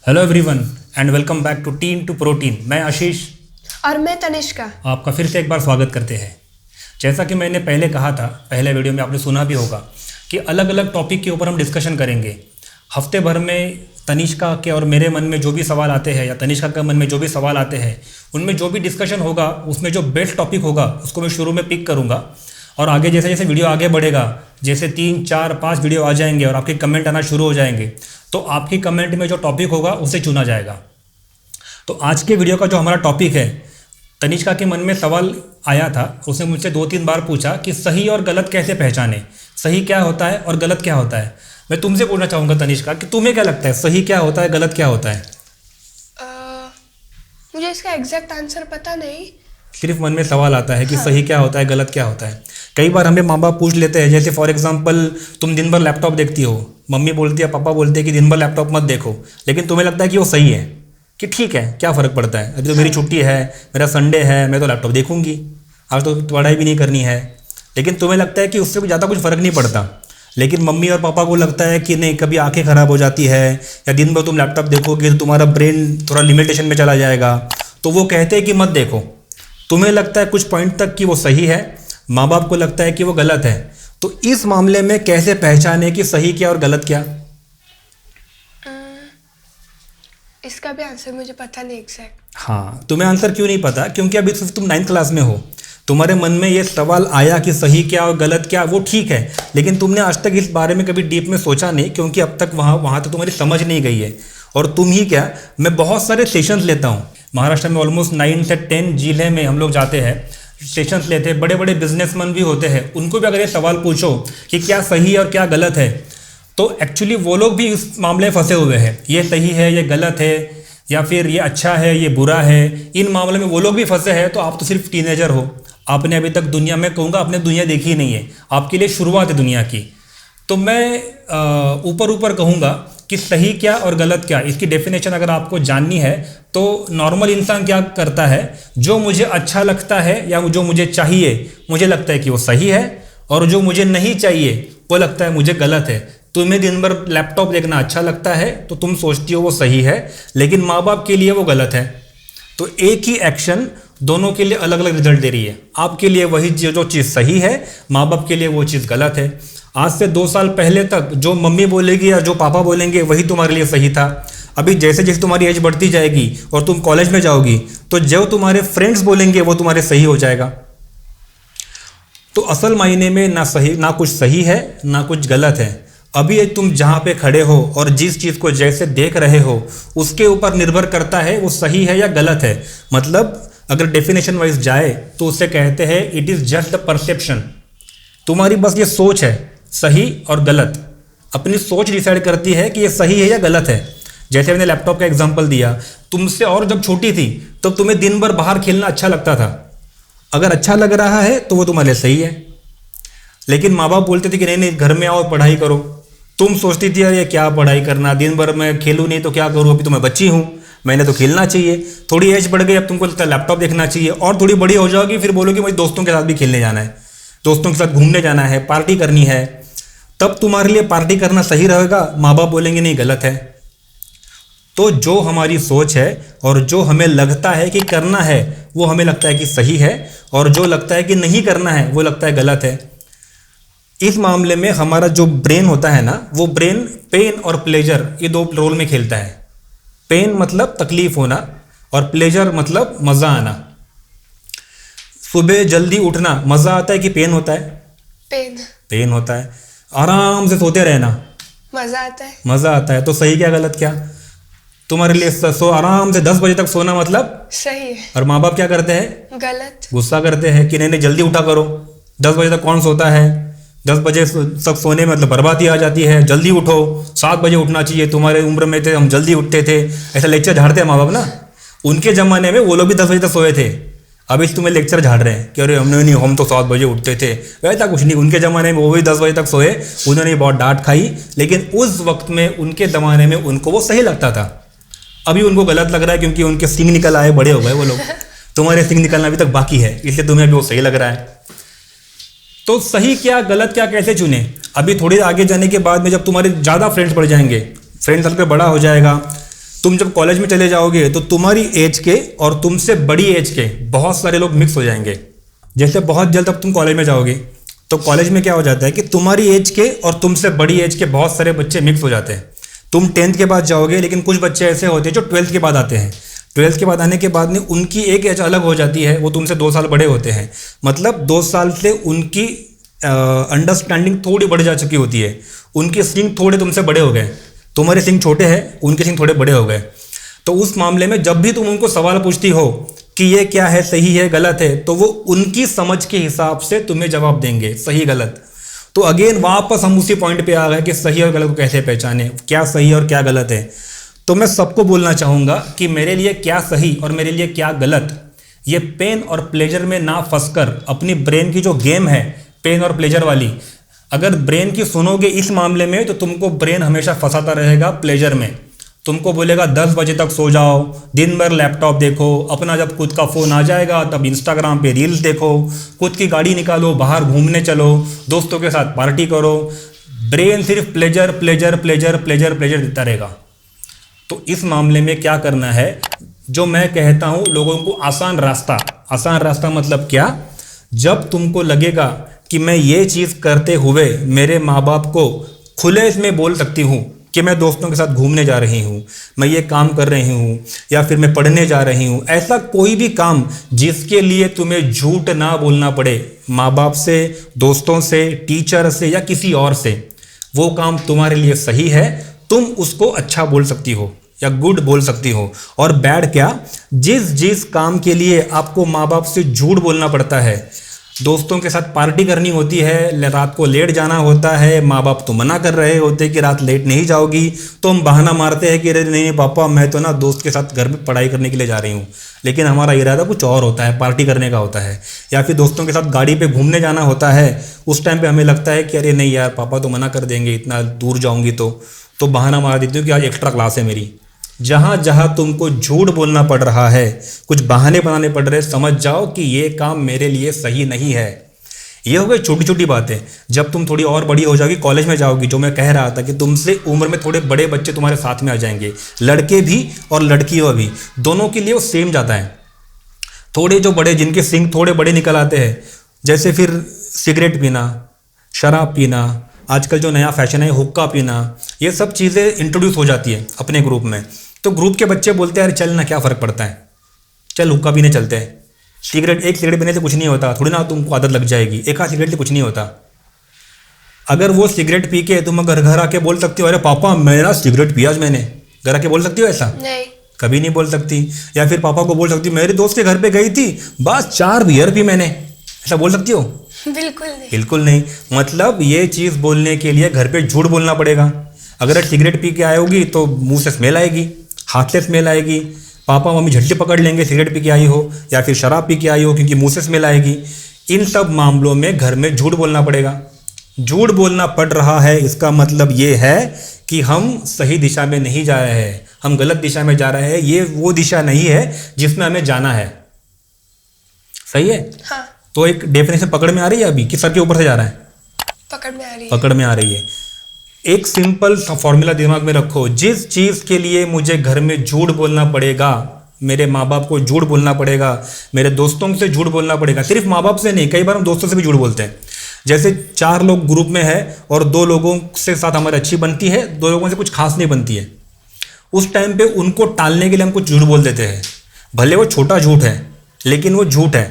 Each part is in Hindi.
Hello everyone and welcome back to teen to protein. मैं आशीष और मैं तनिष्का आपका फिर से एक बार स्वागत करते हैं। जैसा कि मैंने पहले कहा था, पहले वीडियो में आपने सुना भी होगा कि अलग अलग टॉपिक के ऊपर हम डिस्कशन करेंगे। हफ्ते भर में तनिष्का के और मेरे मन में जो भी सवाल आते हैं या तनिष्का के मन में जो भी सवाल आते हैं, उनमें जो भी डिस्कशन होगा उसमें जो बेस्ट टॉपिक होगा उसको मैं शुरू में पिक करूँगा। और आगे जैसे जैसे वीडियो आगे बढ़ेगा, जैसे 3, 4, 5 वीडियो आ जाएंगे और आपके कमेंट आना शुरू हो जाएंगे, तो आपकी कमेंट में जो टॉपिक होगा उसे चुना जाएगा। तो आज के वीडियो का जो हमारा टॉपिक है, तनिष्का के मन में सवाल आया था, उसने मुझसे 2-3 बार पूछा कि सही और गलत कैसे पहचाने, सही क्या होता है और गलत क्या होता है। मैं तुमसे पूछना चाहूँगा तनिष्का कि तुम्हें क्या लगता है, सही क्या होता है, गलत क्या होता है? मुझे इसका एग्जैक्ट आंसर पता नहीं, सिर्फ मन में सवाल आता है कि सही क्या होता है, गलत क्या होता है। कई बार हमें माँ बाप पूछ लेते हैं, जैसे फॉर एग्जांपल तुम दिन भर लैपटॉप देखती हो, मम्मी बोलती है, पापा बोलते हैं कि दिन भर लैपटॉप मत देखो, लेकिन तुम्हें लगता है कि वो सही है, कि ठीक है क्या फ़र्क पड़ता है, अभी तो मेरी छुट्टी है, मेरा संडे है, मैं तो लैपटॉप देखूंगी, आज तो पढ़ाई भी नहीं करनी है। लेकिन तुम्हें लगता है कि उससे ज़्यादा कुछ फ़र्क नहीं पड़ता, लेकिन मम्मी और पापा को लगता है कि नहीं, कभी आंखें ख़राब हो जाती है या दिन भर तुम लैपटॉप देखोगे तो तुम्हारा ब्रेन थोड़ा लिमिटेशन में चला जाएगा, तो वो कहते हैं कि मत देखो। तुम्हें लगता है कुछ पॉइंट तक कि वो सही है, माँ बाप को लगता है कि वो गलत है। तो इस मामले में कैसे पहचाने कि सही क्या और गलत क्या? इसका भी आंसर मुझे पता नहीं एग्जैक्ट। हाँ, तुम्हें आंसर क्यों नहीं पता? क्योंकि अभी सिर्फ तुम 9th क्लास में हो, तुम्हारे मन में ये सवाल आया कि सही क्या और गलत क्या, वो ठीक है, लेकिन तुमने आज तक इस बारे में कभी डीप में सोचा नहीं, क्योंकि अब तक वहाँ तक तुम्हारी समझ नहीं गई है। और तुम ही क्या, मैं बहुत सारे सेशंस लेता हूँ महाराष्ट्र में, ऑलमोस्ट 9 से 10 जिले में हम लोग जाते हैं, सेशंस लेते हैं। बड़े बड़े बिजनेसमैन भी होते हैं, उनको भी अगर ये सवाल पूछो कि क्या सही और क्या गलत है, तो एक्चुअली वो लोग भी इस मामले में फंसे हुए हैं, ये सही है, ये गलत है, या फिर ये अच्छा है, ये बुरा है, इन मामले में वो लोग भी फंसे हैं। तो आप तो सिर्फ टीनेजर हो, आपने अभी तक दुनिया में, कहूँगा आपने दुनिया देखी ही नहीं है, आपके लिए शुरुआत है दुनिया की। तो मैं ऊपर ऊपर कहूँगा कि सही क्या और गलत क्या, इसकी डेफिनेशन अगर आपको जाननी है तो नॉर्मल इंसान क्या करता है, जो मुझे अच्छा लगता है या जो मुझे चाहिए, मुझे लगता है कि वो सही है, और जो मुझे नहीं चाहिए वो लगता है मुझे गलत है। तुम्हें दिन भर लैपटॉप देखना अच्छा लगता है तो तुम सोचती हो वो सही है, लेकिन माँ बाप के लिए वो गलत है। तो एक ही एक्शन दोनों के लिए अलग अलग रिजल्ट दे रही है। आपके लिए वही जो चीज़ सही है, माँ बाप के लिए वो चीज़ गलत है। आज से 2 साल पहले तक जो मम्मी बोलेगी या जो पापा बोलेंगे वही तुम्हारे लिए सही था। अभी जैसे जैसे तुम्हारी एज बढ़ती जाएगी और तुम कॉलेज में जाओगी, तो जो तुम्हारे फ्रेंड्स बोलेंगे वो तुम्हारे सही हो जाएगा। तो असल मायने में ना कुछ सही है ना कुछ गलत है। अभी तुम जहाँ पे खड़े हो और जिस चीज़ को जैसे देख रहे हो, उसके ऊपर निर्भर करता है वो सही है या गलत है। मतलब अगर डेफिनेशन वाइज जाए तो उसे कहते हैं it is just the perception. तुम्हारी बस ये सोच है, सही और गलत। अपनी सोच डिसाइड करती है कि ये सही है या गलत है। जैसे मैंने लैपटॉप का एग्जांपल दिया, तुमसे और जब छोटी थी तब तुम्हें दिन भर बाहर खेलना अच्छा लगता था। अगर अच्छा लग रहा है तो वो तुम्हारे लिए सही है, लेकिन माँ बाप बोलते थे कि नहीं नहीं घर में आओ पढ़ाई करो। तुम सोचती थी अरे क्या पढ़ाई करना, दिन भर मैं खेलूँ नहीं तो क्या करूँ, अभी तो मैं बच्ची हूँ, मैंने तो खेलना चाहिए। थोड़ी एज बढ़ गई, अब तुमको लगता है लैपटॉप देखना चाहिए, और थोड़ी बड़ी हो जाओगी फिर बोलोगी मुझे दोस्तों के साथ भी खेलने जाना है, दोस्तों के साथ घूमने जाना है, पार्टी करनी है। तब तुम्हारे लिए पार्टी करना सही रहेगा, माँ बाप बोलेंगे नहीं गलत है। तो जो हमारी सोच है और जो हमें लगता है कि करना है वो हमें लगता है कि सही है, और जो लगता है कि नहीं करना है वो लगता है गलत है। इस मामले में हमारा जो ब्रेन होता है ना, वो ब्रेन पेन और प्लेजर ये 2 रोल में खेलता है। पेन मतलब तकलीफ होना और प्लेजर मतलब मज़ा आना। सुबह जल्दी उठना मज़ा आता है कि पेन होता है? पेन होता है। आराम से सोते रहना मज़ा आता है। तो सही क्या गलत क्या? तुम्हारे लिए आराम से 10 बजे तक सोना मतलब सही है, और माँ बाप क्या करते हैं? गलत। गुस्सा करते हैं कि नहीं नहीं जल्दी उठा करो, 10 बजे तक कौन सोता है, 10 बजे तक सोने में मतलब बर्बादी आ जाती है, जल्दी उठो, 7 बजे उठना चाहिए, तुम्हारे उम्र में थे हम जल्दी उठते थे। ऐसा लेक्चर झाड़ते हैं माँ बाप ना। उनके ज़माने में वो लोग भी 10 बजे तक सोए थे, अभी तुम्हें लेक्चर झाड़ रहे हैं कि अरे हमने नहीं, हम तो 7 बजे उठते थे। वैसा कुछ नहीं, उनके ज़माने में वो भी 10 बजे तक सोए, उन्होंने बहुत डांट खाई, लेकिन उस वक्त में उनके ज़माने में उनको वो सही लगता था। अभी उनको गलत लग रहा है क्योंकि उनके सिंग निकल आए, बड़े हो गए वो लोग। तुम्हारे सिंग निकलना अभी तक बाकी है, इसलिए तुम्हें अभी वो सही लग रहा है। तो सही क्या गलत क्या कैसे चुने? अभी थोड़ी आगे जाने के बाद में जब तुम्हारे ज़्यादा फ्रेंड्स बढ़ जाएंगे, फ्रेंड सर्कल बड़ा हो जाएगा, तुम जब कॉलेज में चले जाओगे तो तुम्हारी एज के और तुमसे बड़ी एज के बहुत सारे लोग मिक्स हो जाएंगे। जैसे बहुत जल्द अब तुम कॉलेज में जाओगे तो कॉलेज में क्या हो जाता है कि तुम्हारी एज के और तुमसे बड़ी एज के बहुत सारे बच्चे मिक्स हो जाते हैं। तुम 10th के बाद जाओगे, लेकिन कुछ बच्चे ऐसे होते हैं जो 12th के बाद आते हैं। 12th के बाद आने के बाद में उनकी एक एज अलग हो जाती है, वो तुमसे 2 साल बड़े होते हैं। मतलब 2 साल से उनकी अंडरस्टैंडिंग थोड़ी बढ़ जा चुकी होती है, उनके सिंग थोड़े तुमसे बड़े हो गए, तुम्हारे सिंग छोटे हैं, उनके सिंग थोड़े बड़े हो गए। तो उस मामले में जब भी तुम उनको सवाल पूछती हो कि ये क्या है, सही है गलत है, तो वो उनकी समझ के हिसाब से तुम्हें जवाब देंगे, सही गलत। तो अगेन वापस हम उसी पॉइंट पे आ गए कि सही और गलत को कैसे पहचाने, क्या सही और क्या गलत है। तो मैं सबको बोलना चाहूँगा कि मेरे लिए क्या सही और मेरे लिए क्या गलत, ये पेन और प्लेजर में ना फंसकर अपनी ब्रेन की जो गेम है पेन और प्लेजर वाली, अगर ब्रेन की सुनोगे इस मामले में तो तुमको ब्रेन हमेशा फंसाता रहेगा प्लेजर में। तुमको बोलेगा 10 बजे तक सो जाओ, दिन भर लैपटॉप देखो, अपना जब खुद का फ़ोन आ जाएगा तब इंस्टाग्राम पे रील्स देखो, खुद की गाड़ी निकालो, बाहर घूमने चलो, दोस्तों के साथ पार्टी करो। ब्रेन सिर्फ pleasure pleasure pleasure pleasure pleasure देता रहेगा। तो इस मामले में क्या करना है, जो मैं कहता हूँ लोगों को आसान रास्ता मतलब क्या, जब तुमको लगेगा कि मैं ये चीज़ करते हुए मेरे माँ बाप को खुले में बोल सकती हूँ कि मैं दोस्तों के साथ घूमने जा रही हूँ, मैं ये काम कर रही हूँ, या फिर मैं पढ़ने जा रही हूँ, ऐसा कोई भी काम जिसके लिए तुम्हें झूठ ना बोलना पड़े माँ बाप से, दोस्तों से, टीचर से या किसी और से, वो काम तुम्हारे लिए सही है, तुम उसको अच्छा बोल सकती हो या गुड बोल सकती हो। और बैड क्या, जिस काम के लिए आपको माँ बाप से झूठ बोलना पड़ता है, दोस्तों के साथ पार्टी करनी होती है, रात को लेट जाना होता है, माँ बाप तो मना कर रहे होते कि रात लेट नहीं जाओगी, तो हम बहाना मारते हैं कि अरे नहीं पापा मैं तो ना दोस्त के साथ घर में पढ़ाई करने के लिए जा रही हूँ, लेकिन हमारा इरादा कुछ और होता है, पार्टी करने का होता है। या फिर दोस्तों के साथ गाड़ी पे घूमने जाना होता है, उस टाइम पे हमें लगता है कि अरे नहीं यार पापा तो मना कर देंगे, इतना दूर जाऊँगी तो बहाना मार देती हूँ कि आज एक्स्ट्रा क्लास है मेरी। जहाँ जहाँ तुमको झूठ बोलना पड़ रहा है, कुछ बहाने बनाने पड़ रहे, समझ जाओ कि ये काम मेरे लिए सही नहीं है। ये हो गई छोटी छोटी बातें। जब तुम थोड़ी और बड़ी हो जाओगी, कॉलेज में जाओगी, जो मैं कह रहा था कि तुमसे उम्र में थोड़े बड़े बच्चे तुम्हारे साथ में आ जाएंगे, लड़के भी और लड़कियों भी, दोनों के लिए वो सेम जाता है। थोड़े जो बड़े जिनके सिंग थोड़े बड़े निकल आते हैं, जैसे फिर सिगरेट पीना, शराब पीना, आजकल जो नया फैशन है हुक्का पीना, ये सब चीज़ें इंट्रोड्यूस हो जाती है अपने ग्रुप में। तो ग्रुप के बच्चे बोलते हैं अरे चल ना, क्या फ़र्क पड़ता है, चल हुक्का पीने चलते हैं। एक सिगरेट पीने से कुछ नहीं होता, थोड़ी ना तुमको आदत लग जाएगी, एक आध सिगरेट से कुछ नहीं होता। अगर वो सिगरेट पी के तुम घर घर आके बोल सकती हो अरे पापा मेरा सिगरेट पिया आज मैंने, घर आके बोल सकती हो ऐसा? नहीं, कभी नहीं बोल सकती। या फिर पापा को बोल सकती हो मेरे दोस्त के घर पे गई थी, बस 4 बियर पी मैंने, ऐसा बोल सकती हो? बिल्कुल नहीं। बिल्कुल नहीं। मतलब ये चीज़ बोलने के लिए घर पे झूठ बोलना पड़ेगा। अगर सिगरेट पी के आएगी तो मुंह से स्मेल आएगी, हाथ से स्मेल आएगी, पापा मम्मी झट्टी पकड़ लेंगे सिगरेट पी के आई हो या फिर शराब पी के आई हो, क्योंकि मुंह से स्मेल आएगी। इन सब मामलों में घर में झूठ बोलना पड़ेगा। झूठ बोलना पड़ रहा है, इसका मतलब ये है कि हम सही दिशा में नहीं जा रहे हैं, हम गलत दिशा में जा रहे हैं। ये वो दिशा नहीं है जिसमें हमें जाना है। सही है? हाँ, तो एक डेफिनेशन पकड़ में आ रही है अभी कि सर के ऊपर से जा रहा है? पकड़ में आ रही है। पकड़ में आ रही है। एक सिंपल सा फॉर्मूला दिमाग में रखो, जिस चीज़ के लिए मुझे घर में झूठ बोलना पड़ेगा, मेरे माँ बाप को झूठ बोलना पड़ेगा, मेरे दोस्तों से झूठ बोलना पड़ेगा, सिर्फ माँ बाप से नहीं, कई बार हम दोस्तों से भी झूठ बोलते हैं। जैसे 4 लोग ग्रुप में है और 2 लोगों से साथ हमारी अच्छी बनती है, 2 लोगों से कुछ खास नहीं बनती है, उस टाइम पे उनको टालने के लिए हम कुछ झूठ बोल देते हैं। भले वो छोटा झूठ है लेकिन वो झूठ है।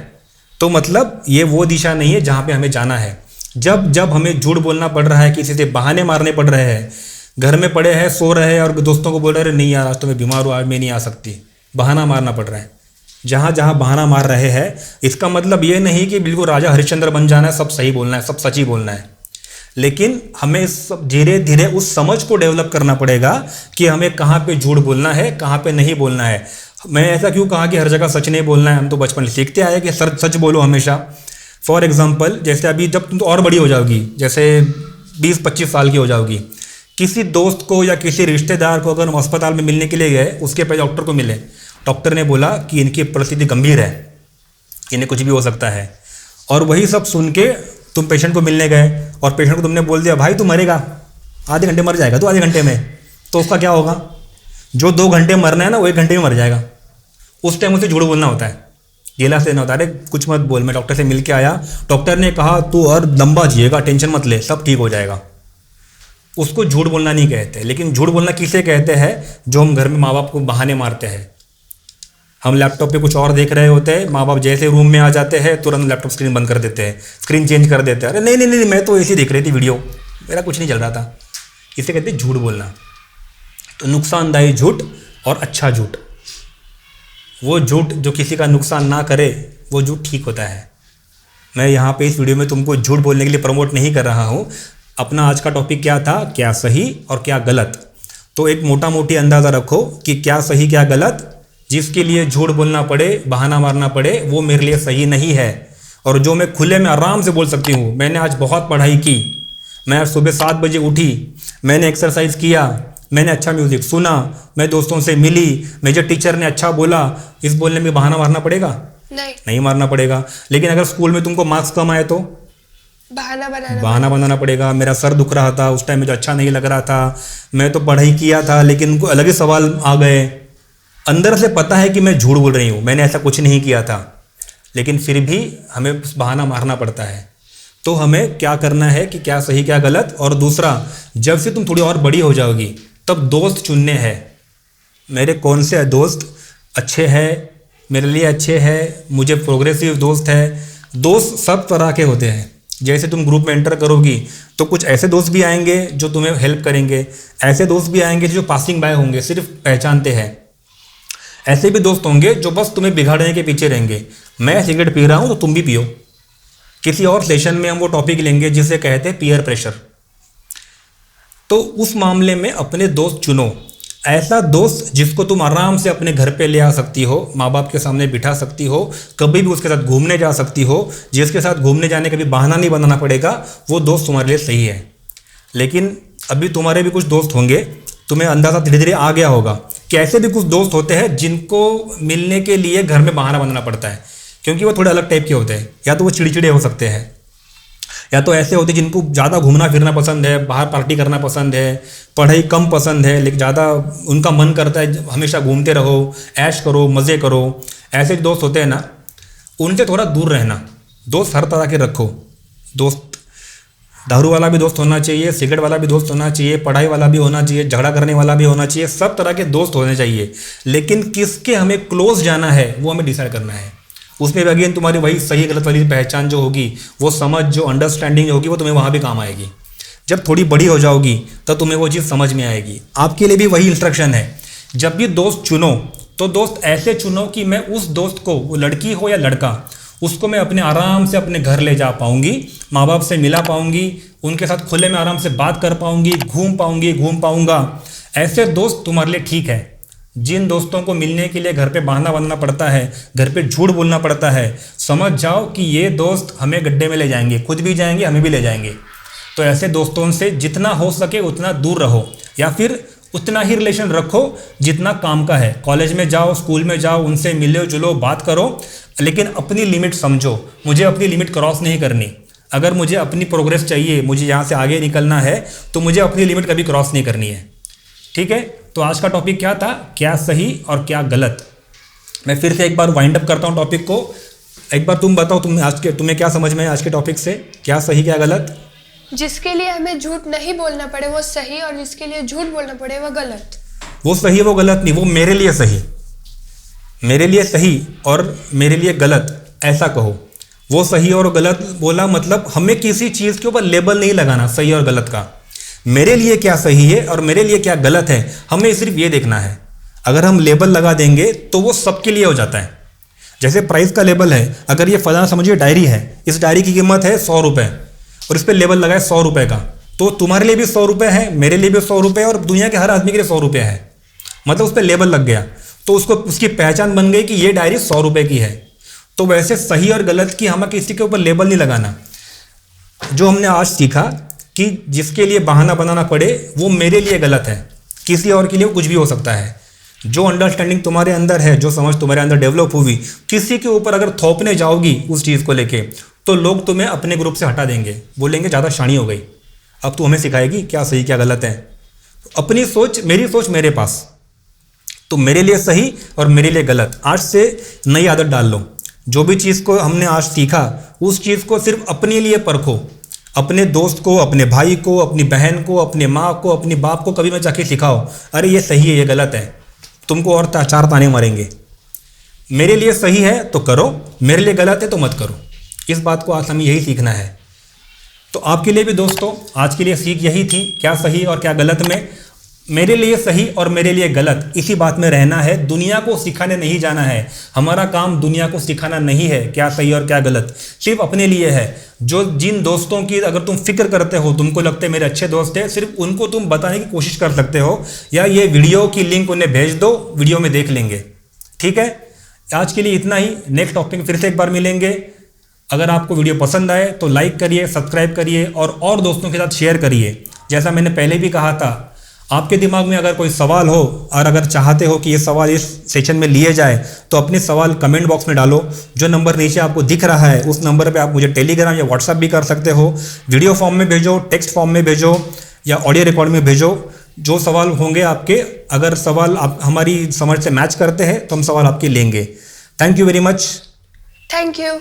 तो मतलब ये वो दिशा नहीं है जहाँ पे हमें जाना है। जब जब हमें झूठ बोलना पड़ रहा है, किसी से बहाने मारने पड़ रहे हैं, घर में पड़े हैं सो रहे हैं और दोस्तों को बोल रहे हैं नहीं यार आज तो मैं बीमार हूँ, आज मैं नहीं आ सकती, बहाना मारना पड़ रहा है। जहाँ जहाँ बहाना मार रहे हैं, इसका मतलब ये नहीं कि बिल्कुल राजा हरिश्चंद्र बन जाना है, सब सही बोलना है, सब सच ही बोलना है। लेकिन हमें सब धीरे धीरे उस समझ को डेवलप करना पड़ेगा कि हमें कहाँ पे झूठ बोलना है, कहाँ पे नहीं बोलना है। मैं ऐसा क्यों कहा कि हर जगह सच नहीं बोलना है, हम तो बचपन से सीखते आए कि सच बोलो हमेशा। फॉर एग्जाम्पल, जैसे अभी जब तुम तो और बड़ी हो जाओगी, जैसे 20-25 साल की हो जाओगी, किसी दोस्त को या किसी रिश्तेदार को अगर हम अस्पताल में मिलने के लिए गए, उसके पहले डॉक्टर को मिले, डॉक्टर ने बोला कि इनकी परिस्थिति गंभीर है, इन्हें कुछ भी हो सकता है, और वही सब सुन के तुम पेशेंट को मिलने गए और पेशेंट को तुमने बोल दिया भाई तू मरेगा, आधे घंटे मर जाएगा तू आधे घंटे में, तो उसका क्या होगा? जो 2 घंटे मरना है ना वो 1 घंटे में मर जाएगा। उस टाइम उसे झूठ बोलना होता है, गिला से लेना होता है। अरे कुछ मत बोल, मैं डॉक्टर से मिल के आया, डॉक्टर ने कहा तू और लंबा जिएगा, टेंशन मत ले, सब ठीक हो जाएगा। उसको झूठ बोलना नहीं कहते। लेकिन झूठ बोलना किसे कहते हैं? जो हम घर में माँ बाप को बहाने मारते हैं। हम लैपटॉप पे कुछ और देख रहे होते हैं, माँ बाप जैसे रूम में आ जाते हैं तुरंत लैपटॉप स्क्रीन बंद कर देते हैं, स्क्रीन चेंज कर देते हैं। अरे नहीं नहीं नहीं, मैं तो ऐसे ही देख रही थी वीडियो, मेरा कुछ नहीं चल रहा था। इसे कहते हैं झूठ बोलना। तो नुकसानदायी झूठ और अच्छा झूठ, वो झूठ जो किसी का नुकसान ना करे वो झूठ ठीक होता है। मैं यहाँ पे इस वीडियो में तुमको झूठ बोलने के लिए प्रमोट नहीं कर रहा हूँ। अपना आज का टॉपिक क्या था? क्या सही और क्या गलत। तो एक मोटा मोटी अंदाज़ा रखो कि क्या सही क्या गलत। जिसके लिए झूठ बोलना पड़े, बहाना मारना पड़े, वो मेरे लिए सही नहीं है। और जो मैं खुले में आराम से बोल सकती हूँ, मैंने आज बहुत पढ़ाई की, मैं आज सुबह 7 बजे उठी, मैंने एक्सरसाइज किया, मैंने अच्छा म्यूज़िक सुना, मैं दोस्तों से मिली, मुझे टीचर ने अच्छा बोला, इस बोलने में बहाना मारना पड़ेगा? नहीं मारना पड़ेगा। लेकिन अगर स्कूल में तुमको मार्क्स कम आए तो बहाना बनाना पड़ेगा। मेरा सर दुख रहा था, उस टाइम मुझे अच्छा नहीं लग रहा था, मैं तो पढ़ाई किया था, लेकिन उनको अलग ही सवाल आ गए। अंदर से पता है कि मैं झूठ बोल रही हूँ, मैंने ऐसा कुछ नहीं किया था, लेकिन फिर भी हमें बहाना मारना पड़ता है। तो हमें क्या करना है कि क्या सही क्या गलत। और दूसरा, जब से तुम थोड़ी और बड़ी हो जाओगी तब दोस्त चुनने हैं। मेरे कौन से दोस्त अच्छे हैं, मेरे लिए अच्छे हैं, मुझे प्रोग्रेसिव दोस्त है। दोस्त सब तरह के होते हैं। जैसे तुम ग्रुप में एंटर करोगी तो कुछ ऐसे दोस्त भी आएंगे जो तुम्हें हेल्प करेंगे, ऐसे दोस्त भी आएंगे जो पासिंग बाय होंगे, सिर्फ पहचानते हैं। ऐसे भी दोस्त होंगे जो बस तुम्हें बिगाड़ने के पीछे रहेंगे। मैं सिगरेट पी रहा हूँ तो तुम भी पियो। किसी और सेशन में हम वो टॉपिक लेंगे जिसे कहते हैं पीयर प्रेशर। तो उस मामले में अपने दोस्त चुनो। ऐसा दोस्त जिसको तुम आराम से अपने घर पे ले आ सकती हो, माँ बाप के सामने बिठा सकती हो, कभी भी उसके साथ घूमने जा सकती हो, जिसके साथ घूमने जाने का भी बहाना नहीं बनाना पड़ेगा, वो दोस्त तुम्हारे लिए सही है। लेकिन अभी तुम्हारे भी कुछ दोस्त होंगे, तुम्हें अंदाज़ा धीरे धीरे आ गया होगा कि ऐसे भी कुछ दोस्त होते हैं जिनको मिलने के लिए घर में बहाना बनाना पड़ता है, क्योंकि वो थोड़े अलग टाइप के होते हैं। या तो वो चिड़चिड़े हो सकते हैं, या तो ऐसे होते हैं जिनको ज़्यादा घूमना फिरना पसंद है, बाहर पार्टी करना पसंद है, पढ़ाई कम पसंद है, लेकिन ज़्यादा उनका मन करता है हमेशा घूमते रहो, ऐश करो, मज़े करो। ऐसे दोस्त होते हैं ना, उनसे थोड़ा दूर रहना। दोस्त हर तरह के रखो। दोस्त दारू वाला भी दोस्त होना चाहिए, सिगरेट वाला भी दोस्त होना चाहिए, पढ़ाई वाला भी होना चाहिए, झगड़ा करने वाला भी होना चाहिए, सब तरह के दोस्त होने चाहिए। लेकिन किसके हमें क्लोज जाना है वो हमें डिसाइड करना है। उसमें भी अगेन तुम्हारी वही सही गलत वाली पहचान जो होगी, वो समझ, जो अंडरस्टैंडिंग होगी, वो तुम्हें वहाँ भी काम आएगी। जब थोड़ी बड़ी हो जाओगी तो तुम्हें वो चीज़ समझ में आएगी। आपके लिए भी वही इंस्ट्रक्शन है। जब भी दोस्त चुनो तो दोस्त ऐसे चुनो कि मैं उस दोस्त को, वो लड़की हो या लड़का, उसको मैं अपने आराम से अपने घर ले जा पाऊंगी, माँ बाप से मिला पाऊंगी, उनके साथ खुले में आराम से बात कर पाऊंगी, घूम पाऊंगा। ऐसे दोस्त तुम्हारे लिए ठीक है। जिन दोस्तों को मिलने के लिए घर पे बहाना बनना पड़ता है, घर पे झूठ बोलना पड़ता है, समझ जाओ कि ये दोस्त हमें गड्ढे में ले जाएंगे, खुद भी जाएंगे, हमें भी ले जाएंगे। तो ऐसे दोस्तों से जितना हो सके उतना दूर रहो, या फिर उतना ही रिलेशन रखो जितना काम का है। कॉलेज में जाओ, स्कूल में जाओ, उनसे मिलो जुलो, बात करो, लेकिन अपनी लिमिट समझो। मुझे अपनी लिमिट क्रॉस नहीं करनी। अगर मुझे अपनी प्रोग्रेस चाहिए, मुझे यहाँ से आगे निकलना है, तो मुझे अपनी लिमिट कभी क्रॉस नहीं करनी है। ठीक है। तो आज का टॉपिक क्या था? क्या सही और क्या गलत। मैं फिर से एक बार वाइंड अप करता हूँ टॉपिक को। एक बार तुम बताओ, तुम्हें क्या समझ में आया आज के टॉपिक से? क्या सही क्या गलत? जिसके लिए हमें झूठ नहीं बोलना पड़े वो सही, और जिसके लिए झूठ बोलना पड़े वो गलत। वो सही वो गलत नहीं, वो मेरे लिए सही, मेरे लिए सही और मेरे लिए गलत, ऐसा कहो। वो सही और गलत बोला मतलब हमें किसी चीज़ के ऊपर लेबल नहीं लगाना सही और गलत का। मेरे लिए क्या सही है और मेरे लिए क्या गलत है, हमें सिर्फ ये देखना है। अगर हम लेबल लगा देंगे तो वो सबके लिए हो जाता है। जैसे प्राइस का लेबल है, अगर ये फलाना समझिए डायरी है, इस डायरी की कीमत है 100 रुपये और इस पर लेबल लगा है 100 रुपये का, तो तुम्हारे लिए भी 100 रुपये है, मेरे लिए भी 100 रुपये और दुनिया के हर आदमी के लिए 100 रुपये है। मतलब उस पर लेबल लग गया तो उसको, उसकी पहचान बन गई कि ये डायरी 100 रुपये की है। तो वैसे सही और गलत की हमें किसी के ऊपर लेबल नहीं लगाना। जो हमने आज सीखा कि जिसके लिए बहाना बनाना पड़े वो मेरे लिए गलत है, किसी और के लिए कुछ भी हो सकता है। जो अंडरस्टैंडिंग तुम्हारे अंदर है, जो समझ तुम्हारे अंदर डेवलप हुई, किसी के ऊपर अगर थोपने जाओगी उस चीज़ को लेके, तो लोग तुम्हें अपने ग्रुप से हटा देंगे, बोलेंगे ज़्यादा शानी हो गई, अब तू हमें सिखाएगी क्या सही क्या गलत है। अपनी सोच, मेरी सोच मेरे पास, तो मेरे लिए सही और मेरे लिए गलत, आज से नई आदत डाल लो। जो भी चीज़ को हमने आज सीखा उस चीज़ को सिर्फ अपने लिए परखो, अपने दोस्त को, अपने भाई को, अपनी बहन को, अपने माँ को, अपने बाप को कभी मत जाके सिखाओ अरे ये सही है ये गलत है, तुमको और चार ताने मारेंगे। मेरे लिए सही है तो करो, मेरे लिए गलत है तो मत करो। इस बात को आज हमें यही सीखना है। तो आपके लिए भी दोस्तों आज के लिए सीख यही थी, क्या सही और क्या गलत में। मेरे लिए सही और मेरे लिए गलत इसी बात में रहना है, दुनिया को सिखाने नहीं जाना है। हमारा काम दुनिया को सिखाना नहीं है क्या सही और क्या गलत, सिर्फ अपने लिए है। जो जिन दोस्तों की अगर तुम फिक्र करते हो, तुमको लगता है मेरे अच्छे दोस्त हैं, सिर्फ उनको तुम बताने की कोशिश कर सकते हो, या ये वीडियो की लिंक उन्हें भेज दो, वीडियो में देख लेंगे। ठीक है, आज के लिए इतना ही। नेक्स्ट टॉपिक फिर से एक बार मिलेंगे। अगर आपको वीडियो पसंद आए तो लाइक करिए, सब्सक्राइब करिए और दोस्तों के साथ शेयर करिए। जैसा मैंने पहले भी कहा था, आपके दिमाग में अगर कोई सवाल हो और अगर चाहते हो कि ये सवाल इस सेशन में लिए जाए तो अपने सवाल कमेंट बॉक्स में डालो। जो नंबर नीचे आपको दिख रहा है उस नंबर पे आप मुझे टेलीग्राम या व्हाट्सएप भी कर सकते हो। वीडियो फॉर्म में भेजो, टेक्स्ट फॉर्म में भेजो या ऑडियो रिकॉर्ड में भेजो। जो सवाल होंगे आपके, अगर सवाल आप हमारी समझ से मैच करते हैं तो हम सवाल आपके लेंगे। Thank you very much. Thank you.